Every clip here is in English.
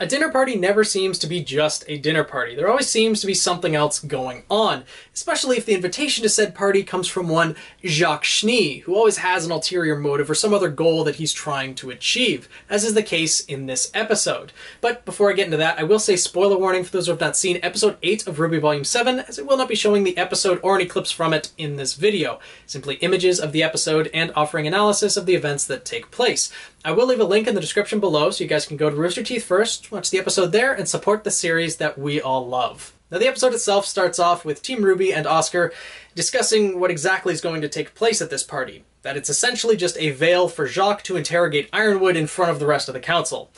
A dinner party never seems to be just a dinner party. There always seems to be something else going on, especially if the invitation to said party comes from one Jacques Schnee, who always has an ulterior motive or some other goal that he's trying to achieve, as is the case in this episode. But before I get into that, I will say spoiler warning for those who have not seen episode 8 of RWBY Volume 7, as it will not be showing the episode or any clips from it in this video. Simply images of the episode and offering analysis of the events that take place. I will leave a link in the description below so you guys can go to Rooster Teeth first, watch the episode there, and support the series that we all love. Now the episode itself starts off with Team RWBY and Oscar discussing what exactly is going to take place at this party. That it's essentially just a veil for Jacques to interrogate Ironwood in front of the rest of the council.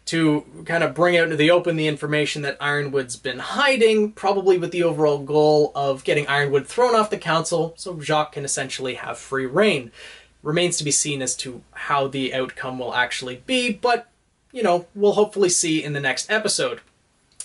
To kind of bring out into the open the information that Ironwood's been hiding, probably with the overall goal of getting Ironwood thrown off the council so Jacques can essentially have free reign. Remains to be seen as to how the outcome will actually be, but, you know, we'll hopefully see in the next episode.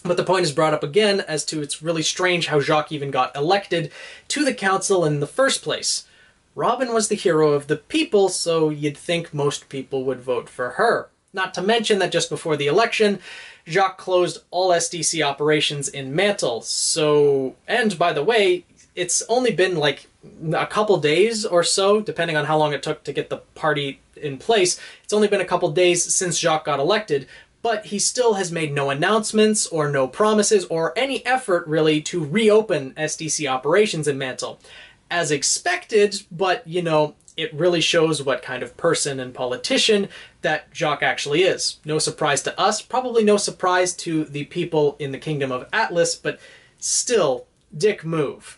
But the point is brought up again as to it's really strange how Jacques even got elected to the council in the first place. Robin was the hero of the people, so you'd think most people would vote for her. Not to mention that just before the election, Jacques closed all SDC operations in Mantle, so... And, by the way, it's only been like a couple days or so, depending on how long it took to get the party in place. It's only been a couple days since Jacques got elected, but he still has made no announcements or no promises or any effort, really, to reopen SDC operations in Mantle. As expected, but, you know, it really shows what kind of person and politician that Jacques actually is. No surprise to us, probably no surprise to the people in the Kingdom of Atlas, but still, dick move.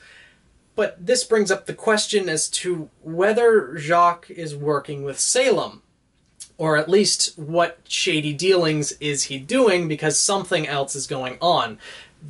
But this brings up the question as to whether Jacques is working with Salem, or at least what shady dealings is he doing, because something else is going on.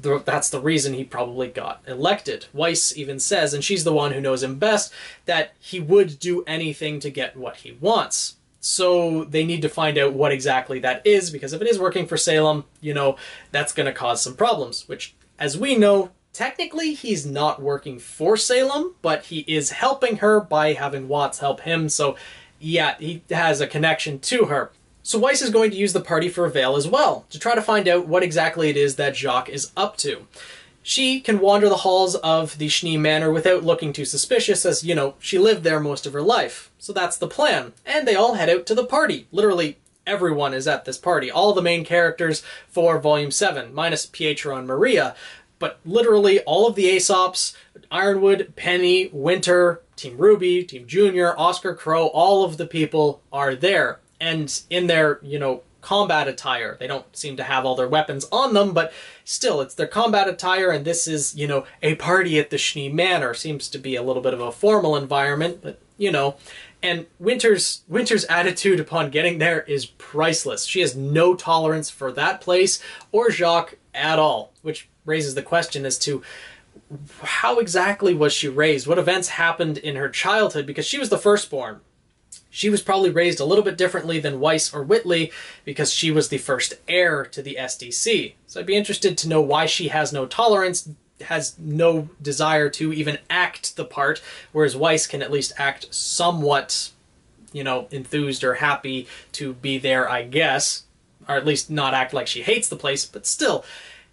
That's the reason he probably got elected. Weiss even says, and she's the one who knows him best, that he would do anything to get what he wants. So they need to find out what exactly that is, because if it is working for Salem, you know, that's going to cause some problems, which, as we know, technically he's not working for Salem, but he is helping her by having Watts help him, so yeah, he has a connection to her. So Weiss is going to use the party for a veil as well, to try to find out what exactly it is that Jacques is up to. She can wander the halls of the Schnee Manor without looking too suspicious, as, you know, she lived there most of her life. So that's the plan. And they all head out to the party. Literally, everyone is at this party. All the main characters for Volume 7, minus Pietro and Maria. But literally all of the Aesops, Ironwood, Penny, Winter, Team RWBY, Team Junior, Oscar Crow, all of the people are there. And in their, you know, combat attire. They don't seem to have all their weapons on them, but still, it's their combat attire, and this is, you know, a party at the Schnee Manor. Seems to be a little bit of a formal environment, but, you know. And Winter's attitude upon getting there is priceless. She has no tolerance for that place or Jacques at all, which raises the question as to how exactly was she raised? What events happened in her childhood? Because she was the firstborn. She was probably raised a little bit differently than Weiss or Whitley because she was the first heir to the SDC. So I'd be interested to know why she has no tolerance, has no desire to even act the part, whereas Weiss can at least act somewhat, you know, enthused or happy to be there, I guess. Or at least not act like she hates the place, but still.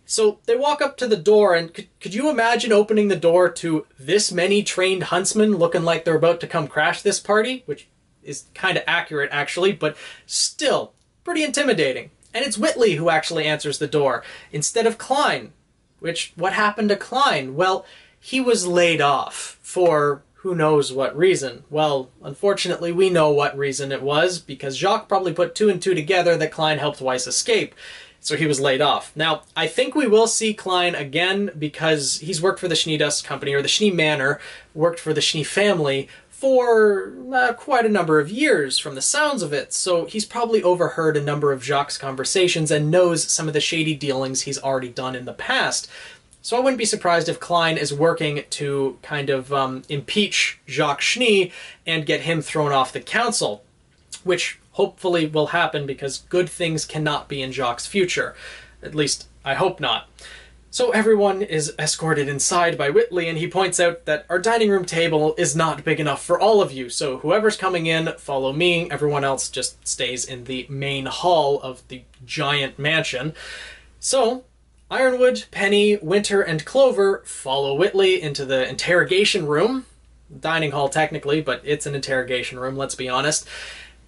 So they walk up to the door, and could you imagine opening the door to this many trained huntsmen looking like they're about to come crash this party? Which is kind of accurate, actually, but still pretty intimidating. And it's Whitley who actually answers the door, instead of Klein. Which, what happened to Klein? Well, he was laid off for who knows what reason. Well, unfortunately, we know what reason it was, because Jacques probably put 2 and 2 together that Klein helped Weiss escape. So he was laid off. Now, I think we will see Klein again, because he's worked for the Schnee Dust Company, or the Schnee Manor, worked for the Schnee family, for quite a number of years from the sounds of it, so he's probably overheard a number of Jacques' conversations and knows some of the shady dealings he's already done in the past. So I wouldn't be surprised if Klein is working to kind of impeach Jacques Schnee and get him thrown off the council, which hopefully will happen because good things cannot be in Jacques' future. At least, I hope not. So everyone is escorted inside by Whitley, and he points out that our dining room table is not big enough for all of you, so whoever's coming in, follow me. Everyone else just stays in the main hall of the giant mansion. So Ironwood, Penny, Winter, and Clover follow Whitley into the interrogation room. Dining hall technically, but it's an interrogation room, let's be honest.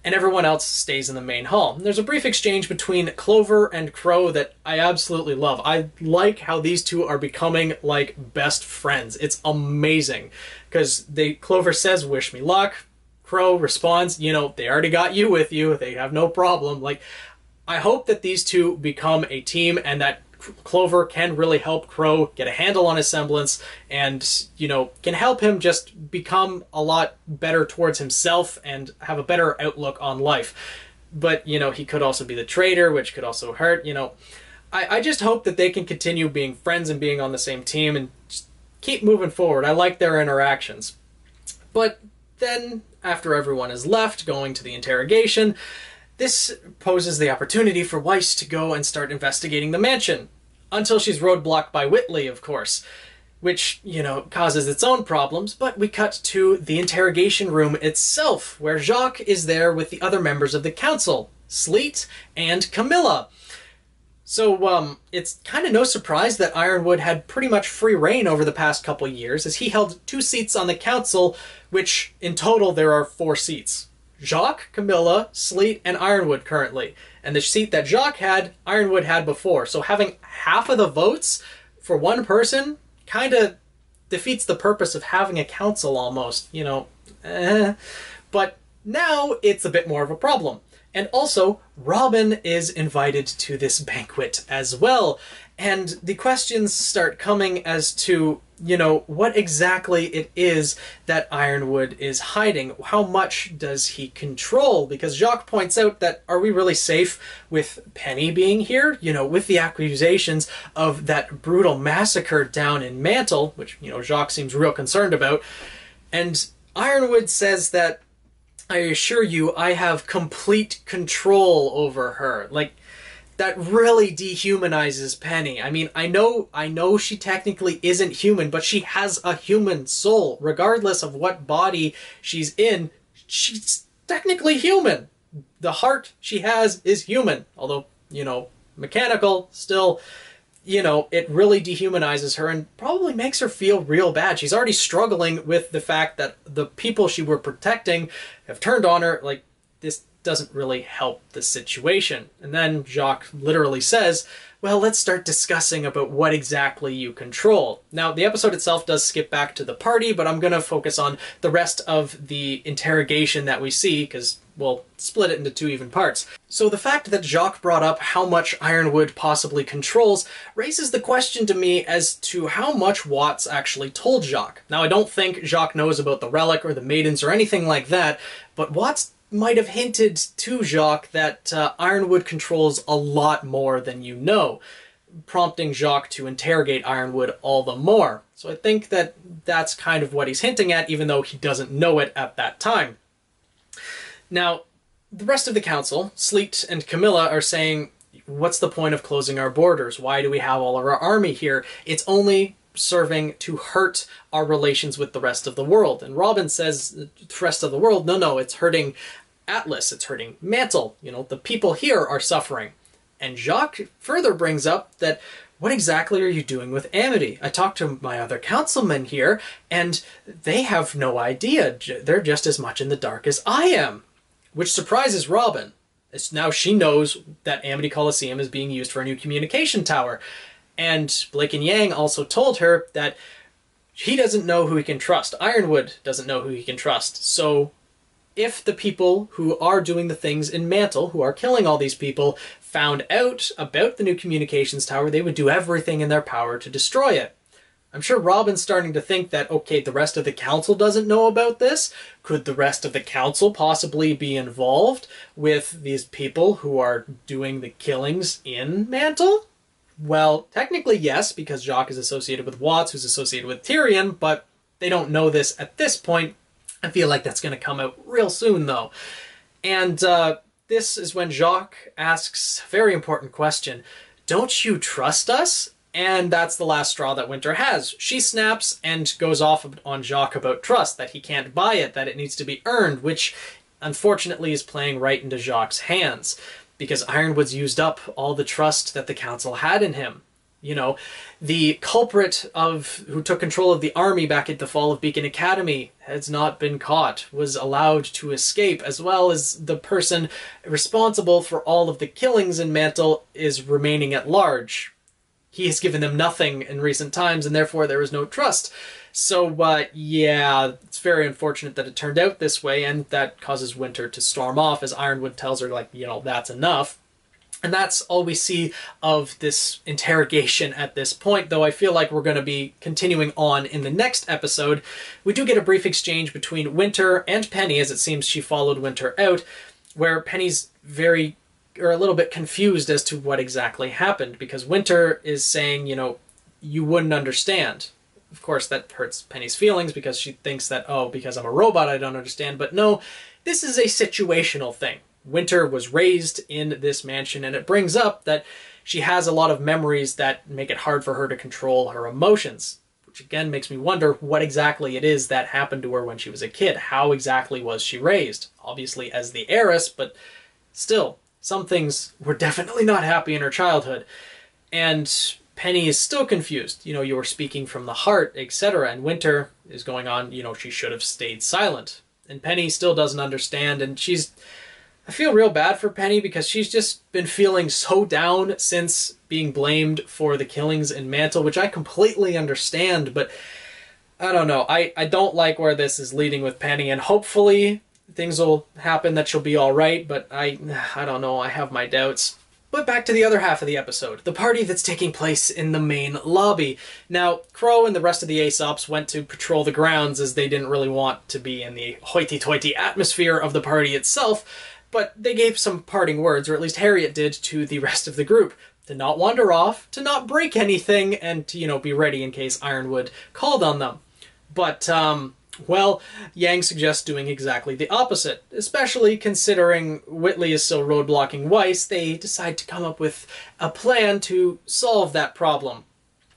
And everyone else stays in the main hall. And there's a brief exchange between Clover and Crow that I absolutely love. I like how these two are becoming like best friends. It's amazing. Because Clover says, "Wish me luck." Crow responds, "You know, they already got you with you. They have no problem." Like, I hope that these two become a team and that Clover can really help Crow get a handle on his semblance and, you know, can help him just become a lot better towards himself and have a better outlook on life. But, you know, he could also be the traitor, which could also hurt, you know. I just hope that they can continue being friends and being on the same team and just keep moving forward. I like their interactions. But then, after everyone is left, going to the interrogation, this poses the opportunity for Weiss to go and start investigating the mansion. Until she's roadblocked by Whitley, of course. Which, you know, causes its own problems, but we cut to the interrogation room itself, where Jacques is there with the other members of the council, Sleet and Camilla. So, it's kind of no surprise that Ironwood had pretty much free reign over the past couple years, as he held 2 seats on the council, which, in total, there are 4 seats. Jacques, Camilla, Sleet, and Ironwood currently. And the seat that Jacques had, Ironwood had before. So having half of the votes for one person kind of defeats the purpose of having a council almost, you know. But now it's a bit more of a problem. And also, Robin is invited to this banquet as well. And the questions start coming as to, you know, what exactly it is that Ironwood is hiding. How much does he control? Because Jacques points out that, are we really safe with Penny being here? You know, with the accusations of that brutal massacre down in Mantle, which, you know, Jacques seems real concerned about. And Ironwood says that, "I assure you, I have complete control over her." Like, that really dehumanizes Penny. I mean, I know she technically isn't human, but she has a human soul. Regardless of what body she's in, she's technically human. The heart she has is human. Although, you know, mechanical, still, you know, it really dehumanizes her and probably makes her feel real bad. She's already struggling with the fact that the people she were protecting have turned on her. Like, this doesn't really help the situation. And then Jacques literally says, "Well, let's start discussing about what exactly you control." Now, the episode itself does skip back to the party, but I'm going to focus on the rest of the interrogation that we see, because we'll split it into 2 even parts. So the fact that Jacques brought up how much Ironwood possibly controls raises the question to me as to how much Watts actually told Jacques. Now, I don't think Jacques knows about the relic or the maidens or anything like that, but Watts might have hinted to Jacques that Ironwood controls a lot more than you know, prompting Jacques to interrogate Ironwood all the more. So I think that that's kind of what he's hinting at, even though he doesn't know it at that time. Now, the rest of the council, Sleet and Camilla, are saying, "What's the point of closing our borders? Why do we have all of our army here? It's only serving to hurt our relations with the rest of the world." And Robin says, "The rest of the world? No, it's hurting Atlas, it's hurting Mantle. You know, the people here are suffering." And Jacques further brings up that, "What exactly are you doing with Amity? I talked to my other councilmen here, and they have no idea. They're just as much in the dark as I am." Which surprises Robin. Now she knows that Amity Coliseum is being used for a new communication tower. And Blake and Yang also told her that he doesn't know who he can trust. Ironwood doesn't know who he can trust. So if the people who are doing the things in Mantle, who are killing all these people, found out about the new communications tower, they would do everything in their power to destroy it. I'm sure Robin's starting to think that, okay, the rest of the council doesn't know about this. Could the rest of the council possibly be involved with these people who are doing the killings in Mantle? Well, technically yes, because Jacques is associated with Watts, who's associated with Tyrion, but they don't know this at this point. I feel like that's going to come out real soon, though. And this is when Jacques asks a very important question. "Don't you trust us?" And that's the last straw that Winter has. She snaps and goes off on Jacques about trust, that he can't buy it, that it needs to be earned, which unfortunately is playing right into Jacques' hands, because Ironwood's used up all the trust that the council had in him. You know, the culprit who took control of the army back at the fall of Beacon Academy has not been caught, was allowed to escape, as well as the person responsible for all of the killings in Mantle is remaining at large. He has given them nothing in recent times, and therefore there is no trust. So, yeah, it's very unfortunate that it turned out this way, and that causes Winter to storm off as Ironwood tells her, like, you know, that's enough. And that's all we see of this interrogation at this point, though I feel like we're going to be continuing on in the next episode. We do get a brief exchange between Winter and Penny, as it seems she followed Winter out, where Penny's a little bit confused as to what exactly happened, because Winter is saying, you know, you wouldn't understand. Of course, that hurts Penny's feelings because she thinks that, oh, because I'm a robot, I don't understand. But no, this is a situational thing. Winter was raised in this mansion, and it brings up that she has a lot of memories that make it hard for her to control her emotions, which again makes me wonder what exactly it is that happened to her when she was a kid. How exactly was she raised? Obviously as the heiress, but still, some things were definitely not happy in her childhood. And Penny is still confused. You know, you were speaking from the heart, etc. And Winter is going on, you know, she should have stayed silent. And Penny still doesn't understand, and I feel real bad for Penny because she's just been feeling so down since being blamed for the killings in Mantle, which I completely understand, but I don't know. I don't like where this is leading with Penny, and hopefully things will happen that she'll be alright, but I don't know. I have my doubts. But back to the other half of the episode, the party that's taking place in the main lobby. Now, Crow and the rest of the Aesops went to patrol the grounds as they didn't really want to be in the hoity-toity atmosphere of the party itself, but they gave some parting words, or at least Harriet did, to the rest of the group. To not wander off, to not break anything, and to, you know, be ready in case Ironwood called on them. But, well, Yang suggests doing exactly the opposite. Especially considering Whitley is still roadblocking Weiss, they decide to come up with a plan to solve that problem.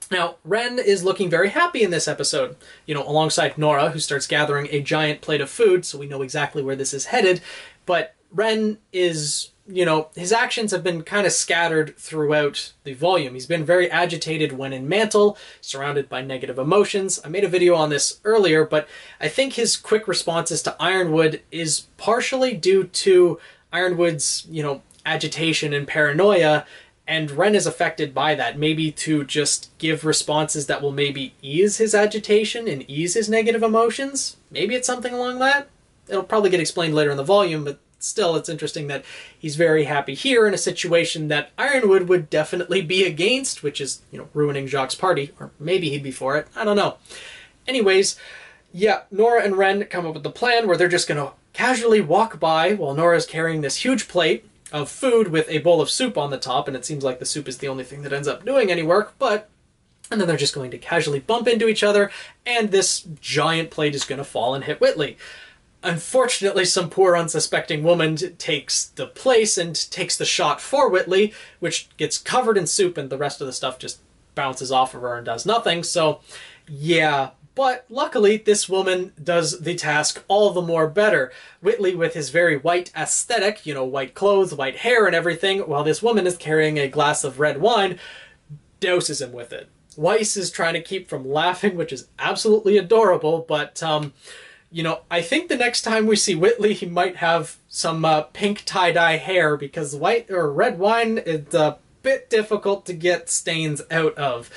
Now, Ren is looking very happy in this episode, you know, alongside Nora, who starts gathering a giant plate of food, so we know exactly where this is headed. But Ren is, you know, his actions have been kind of scattered throughout the volume. He's been very agitated when in Mantle, surrounded by negative emotions. I made a video on this earlier, but I think his quick responses to Ironwood is partially due to Ironwood's, you know, agitation and paranoia, and Ren is affected by that. Maybe to just give responses that will maybe ease his agitation and ease his negative emotions. Maybe it's something along that. It'll probably get explained later in the volume, but still, it's interesting that he's very happy here in a situation that Ironwood would definitely be against, which is, you know, ruining Jacques' party, or maybe he'd be for it. I don't know. Anyways, yeah, Nora and Ren come up with the plan where they're just going to casually walk by while Nora's carrying this huge plate of food with a bowl of soup on the top, and it seems like the soup is the only thing that ends up doing any work, and then they're just going to casually bump into each other, and this giant plate is going to fall and hit Whitley. Unfortunately, some poor unsuspecting woman takes the place and takes the shot for Whitley, which gets covered in soup, and the rest of the stuff just bounces off of her and does nothing. So, yeah. But luckily, this woman does the task all the more better. Whitley, with his very white aesthetic, you know, white clothes, white hair and everything, while this woman is carrying a glass of red wine, doses him with it. Weiss is trying to keep from laughing, which is absolutely adorable, but, you know, I think the next time we see Whitley, he might have some pink tie-dye hair, because white or red wine is a bit difficult to get stains out of.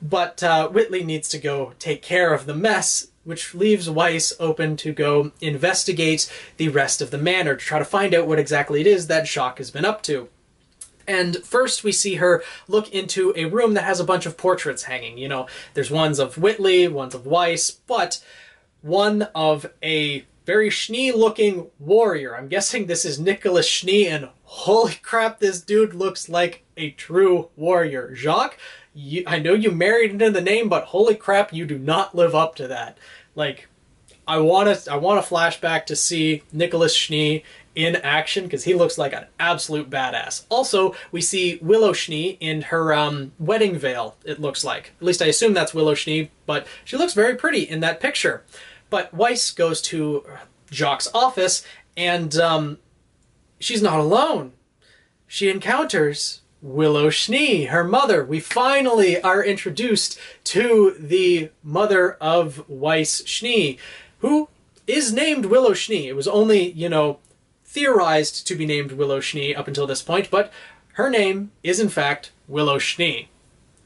But Whitley needs to go take care of the mess, which leaves Weiss open to go investigate the rest of the manor, to try to find out what exactly it is that Jacques has been up to. And first we see her look into a room that has a bunch of portraits hanging. You know, there's ones of Whitley, ones of Weiss, but one of a very Schnee-looking warrior. I'm guessing this is Nicholas Schnee, and holy crap, this dude looks like a true warrior. Jacques, I know you married into the name, but holy crap, you do not live up to that. Like, I want a flashback to see Nicholas Schnee in action, because he looks like an absolute badass. Also, we see Willow Schnee in her wedding veil, it looks like. At least I assume that's Willow Schnee, but she looks very pretty in that picture. But Weiss goes to Jacques' office, and she's not alone. She encounters Willow Schnee, her mother. We finally are introduced to the mother of Weiss Schnee, who is named Willow Schnee. It was only, you know, theorized to be named Willow Schnee up until this point, but her name is in fact Willow Schnee.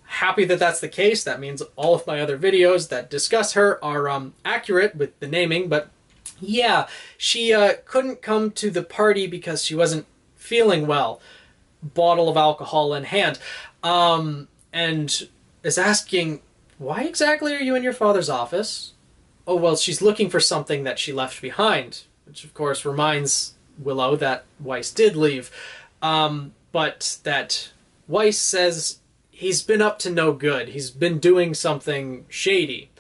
Happy that that's the case. That means all of my other videos that discuss her are accurate with the naming, but yeah, she couldn't come to the party because she wasn't feeling well. Bottle of alcohol in hand, and is asking, why exactly are you in your father's office? Oh, well, she's looking for something that she left behind, which of course reminds Willow that Weiss did leave, but that Weiss says he's been up to no good. He's been doing something shady.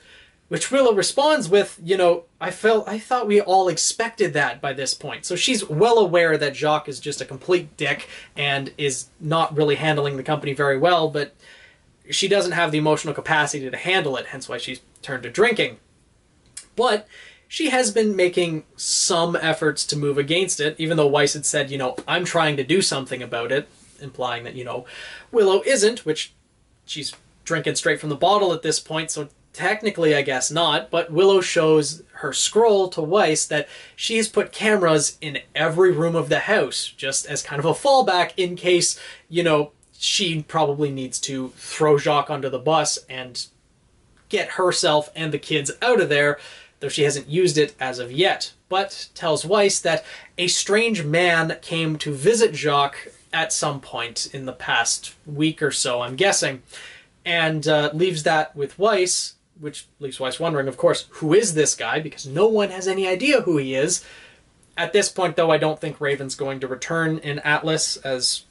Which Willow responds with, you know, I thought we all expected that by this point. So she's well aware that Jacques is just a complete dick and is not really handling the company very well, but she doesn't have the emotional capacity to handle it, hence why she's turned to drinking. But she has been making some efforts to move against it, even though Weiss had said, you know, I'm trying to do something about it, implying that, you know, Willow isn't, which she's drinking straight from the bottle at this point, so technically, I guess not, but Willow shows her scroll to Weiss that she has put cameras in every room of the house, just as kind of a fallback in case, you know, she probably needs to throw Jacques under the bus and get herself and the kids out of there, though she hasn't used it as of yet. But tells Weiss that a strange man came to visit Jacques at some point in the past week or so, I'm guessing, and leaves that with Weiss, which leaves Weiss wondering, of course, who is this guy? Because no one has any idea who he is. At this point, though, I don't think Raven's going to return in Atlas, as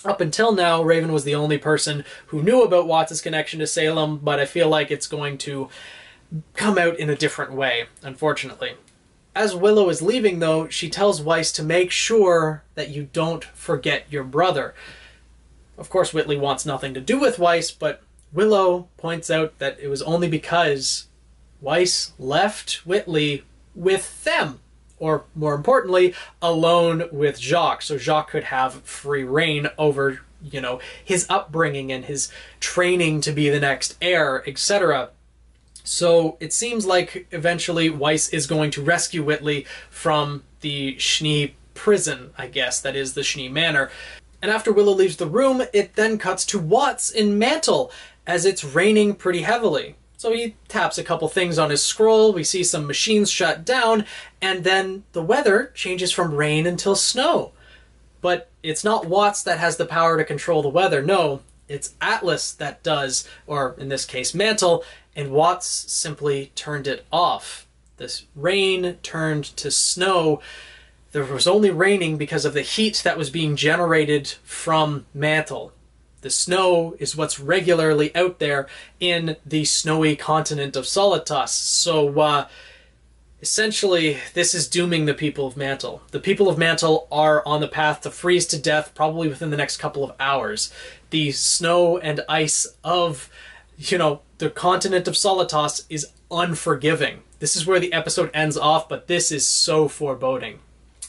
up until now, Raven was the only person who knew about Watts' connection to Salem, but I feel like it's going to come out in a different way, unfortunately. As Willow is leaving, though, she tells Weiss to make sure that you don't forget your brother. Of course, Whitley wants nothing to do with Weiss, but Willow points out that it was only because Weiss left Whitley with them, or more importantly, alone with Jacques, so Jacques could have free reign over, you know, his upbringing and his training to be the next heir, etc. So it seems like eventually Weiss is going to rescue Whitley from the Schnee prison, I guess, that is the Schnee Manor. And after Willow leaves the room, it then cuts to Watts in Mantle, as it's raining pretty heavily. So he taps a couple things on his scroll, we see some machines shut down, and then the weather changes from rain until snow. But it's not Watts that has the power to control the weather, no, it's Atlas that does, or in this case Mantle, and Watts simply turned it off. This rain turned to snow. There was only raining because of the heat that was being generated from Mantle. The snow is what's regularly out there in the snowy continent of Solitas. So, essentially, this is dooming the people of Mantle. The people of Mantle are on the path to freeze to death probably within the next couple of hours. The snow and ice of, you know, the continent of Solitas is unforgiving. This is where the episode ends off, but this is so foreboding.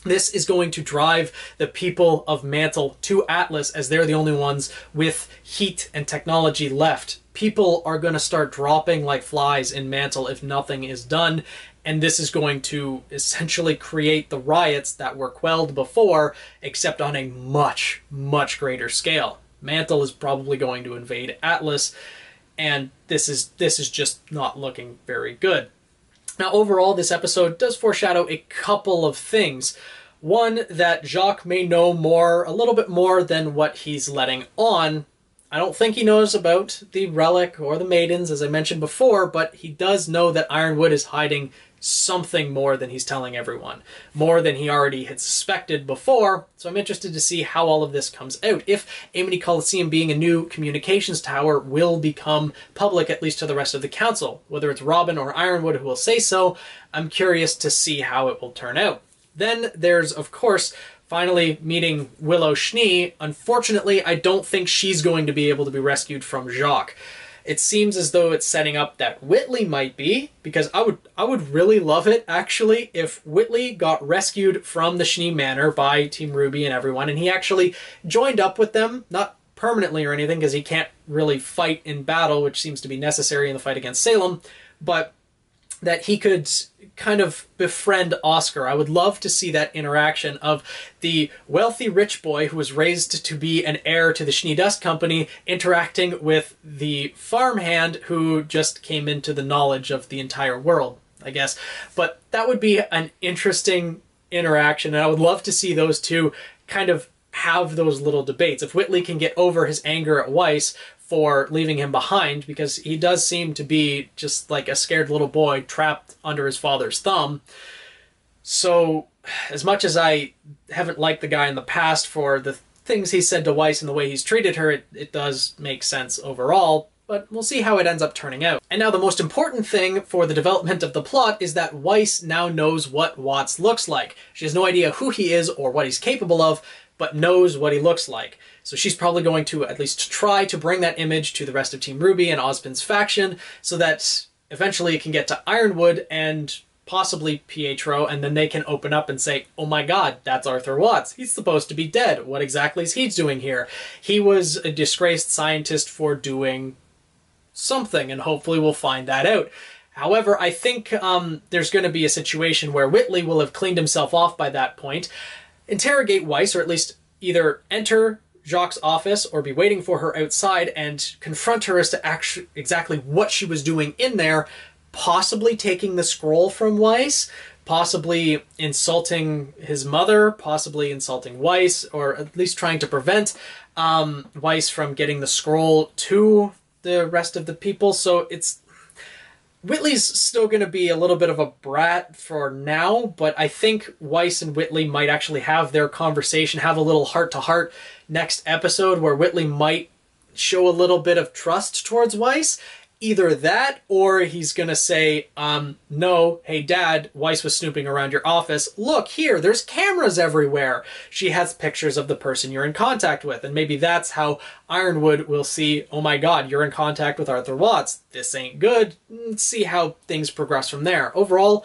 This is going to drive the people of Mantle to Atlas, as they're the only ones with heat and technology left. People are going to start dropping like flies in Mantle if nothing is done, and this is going to essentially create the riots that were quelled before, except on a much, much greater scale. Mantle is probably going to invade Atlas, and this is just not looking very good. Now, overall, this episode does foreshadow a couple of things. One, that Jacques may know a little bit more than what he's letting on. I don't think he knows about the relic or the maidens, as I mentioned before, but he does know that Ironwood is hiding something more than he's telling everyone. More than he already had suspected before, so I'm interested to see how all of this comes out. If Amity Coliseum being a new communications tower will become public, at least to the rest of the council. Whether it's Robin or Ironwood who will say so, I'm curious to see how it will turn out. Then there's, of course, finally meeting Willow Schnee. Unfortunately, I don't think she's going to be able to be rescued from Jacques. It seems as though it's setting up that Whitley might be, because I would really love it, actually, if Whitley got rescued from the Schnee Manor by Team RWBY and everyone, and he actually joined up with them, not permanently or anything, because he can't really fight in battle, which seems to be necessary in the fight against Salem, but that he could kind of befriend Oscar. I would love to see that interaction of the wealthy rich boy who was raised to be an heir to the Schnee Dust Company interacting with the farmhand who just came into the knowledge of the entire world, I guess. But that would be an interesting interaction, and I would love to see those two kind of have those little debates. If Whitley can get over his anger at Weiss for leaving him behind, because he does seem to be just like a scared little boy trapped under his father's thumb. So as much as I haven't liked the guy in the past for the things he said to Weiss and the way he's treated her, it does make sense overall, but we'll see how it ends up turning out. And now the most important thing for the development of the plot is that Weiss now knows what Watts looks like. She has no idea who he is or what he's capable of, but knows what he looks like. So she's probably going to at least try to bring that image to the rest of Team RWBY and Ozpin's faction, so that eventually it can get to Ironwood and possibly Pietro, and then they can open up and say, oh my god, that's Arthur Watts. He's supposed to be dead. What exactly is he doing here? He was a disgraced scientist for doing something, and hopefully we'll find that out. However, I think there's going to be a situation where Whitley will have cleaned himself off by that point, interrogate Weiss, or at least either enter Jacques' office or be waiting for her outside and confront her as to exactly what she was doing in there, possibly taking the scroll from Weiss, possibly insulting his mother, possibly insulting Weiss, or at least trying to prevent Weiss from getting the scroll to the rest of the people. So Whitley's still going to be a little bit of a brat for now, but I think Weiss and Whitley might actually have their conversation, have a little heart-to-heart next episode where Whitley might show a little bit of trust towards Weiss. Either that, or he's going to say, no, hey Dad, Weiss was snooping around your office. Look, here, there's cameras everywhere. She has pictures of the person you're in contact with. And maybe that's how Ironwood will see, oh my god, you're in contact with Arthur Watts. This ain't good. Let's see how things progress from there. Overall,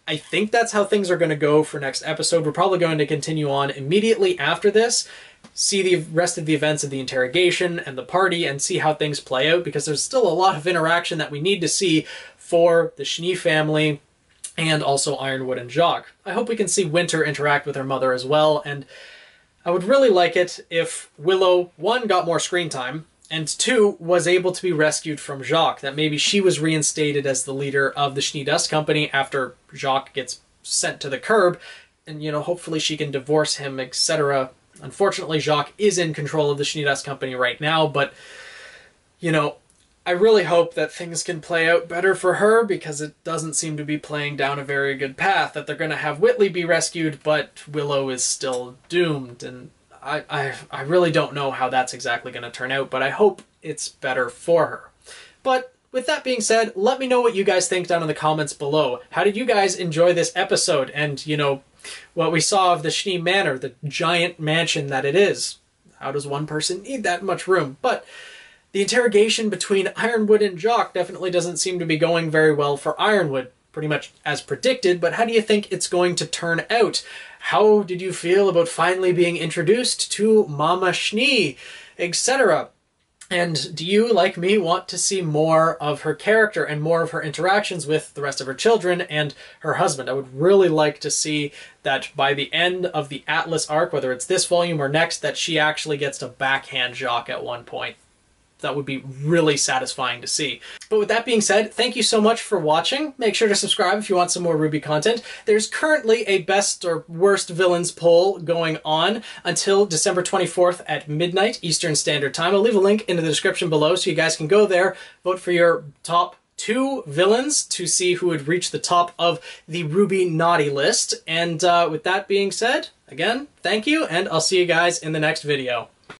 I think that's how things are going to go for next episode. We're probably going to continue on immediately after this, see the rest of the events of the interrogation and the party, and see how things play out, because there's still a lot of interaction that we need to see for the Schnee family and also Ironwood and Jacques. I hope we can see Winter interact with her mother as well, and I would really like it if Willow, 1, got more screen time, and 2, was able to be rescued from Jacques, that maybe she was reinstated as the leader of the Schnee Dust Company after Jacques gets sent to the curb, and, you know, hopefully she can divorce him, etc. Unfortunately, Jacques is in control of the Schnee Dust Company right now, but, you know, I really hope that things can play out better for her, because it doesn't seem to be playing down a very good path, that they're going to have Whitley be rescued, but Willow is still doomed, and I really don't know how that's exactly going to turn out, but I hope it's better for her. But with that being said, let me know what you guys think down in the comments below. How did you guys enjoy this episode? And, you know, what we saw of the Schnee Manor, the giant mansion that it is. How does one person need that much room? But the interrogation between Ironwood and Jacques definitely doesn't seem to be going very well for Ironwood, pretty much as predicted, but how do you think it's going to turn out? How did you feel about finally being introduced to Mama Schnee, etc.? And do you, like me, want to see more of her character and more of her interactions with the rest of her children and her husband? I would really like to see that by the end of the Atlas arc, whether it's this volume or next, that she actually gets to backhand Jacques at one point. That would be really satisfying to see. But with that being said, thank you so much for watching. Make sure to subscribe if you want some more RWBY content. There's currently a best or worst villains poll going on until December 24th at midnight Eastern Standard Time. I'll leave a link in the description below so you guys can go there, vote for your top 2 villains to see who would reach the top of the RWBY naughty list. And with that being said, again, thank you, and I'll see you guys in the next video.